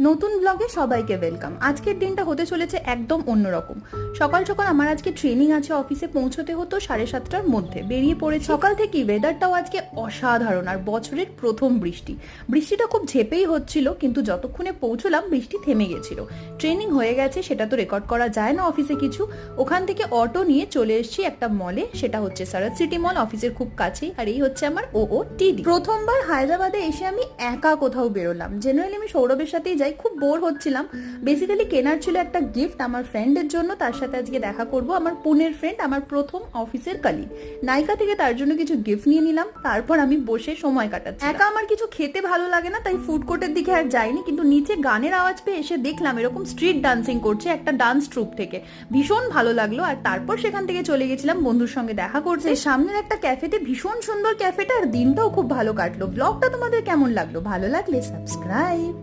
নতুন ব্লগে সবাইকে ওয়েলকাম। আজকের দিনটা হতে চলেছে একদম অন্যরকম। সকাল সকাল আমার আজকে ট্রেনিং আছে, অফিসে পৌঁছতে হতো 7:30টার মধ্যে। বেরিয়ে পড়ে সকাল থেকে। ওয়েদারটাও আজকে অসাধারণ, আর বছরের প্রথম বৃষ্টিটা খুব ঝেপেই হচ্ছিল, কিন্তু যতক্ষণে পৌঁছলাম বৃষ্টি থেমে গেছিল। ট্রেনিং হয়ে গেছে, সেটা তো রেকর্ড করা যায় না অফিসে কিছু। ওখান থেকে অটো নিয়ে চলে এসেছি একটা মলে, সেটা হচ্ছে সারাথ সিটি মল, অফিসের খুব কাছেই। আর এই হচ্ছে আমার OOTD। প্রথমবার হায়দ্রাবাদে এসে আমি একা কোথাও বেরোলাম। জেনারেলি আমি সৌরভের সাথেই যাই, খুব বোর হচ্ছিলাম। বেসিক্যালি কেনার ছিল একটা গিফট আমার ফ্রেন্ডের জন্য, তার সাথে আজকে দেখা করব। আমার পুনের ফ্রেন্ড, আমার প্রথম অফিসের কালিগ। নাইকা থেকে তার জন্য কিছু গিফট নিয়ে নিলাম, তারপর আমি বসে সময় কাটাচ্ছি। একা আমার কিছু খেতে ভালো লাগে না, তাই ফুড কোর্টের দিকে আর যাইনি, কিন্তু নিচে গানের আওয়াজ পেয়ে এসে দেখলাম এরকম স্ট্রিট ডান্সিং করছে একটা ডান্স ট্রুপ থেকে। ভীষণ ভালো লাগলো। আর তারপর সেখান থেকে চলে গেছিলাম বন্ধুর সঙ্গে দেখা করতে সামনের একটা ক্যাফেতে। ভীষণ সুন্দর ক্যাফেটা, আর দিনটাও খুব ভালো কাটলো। ব্লগটা তোমাদের কেমন লাগলো? ভালো লাগলে সাবস্ক্রাইব।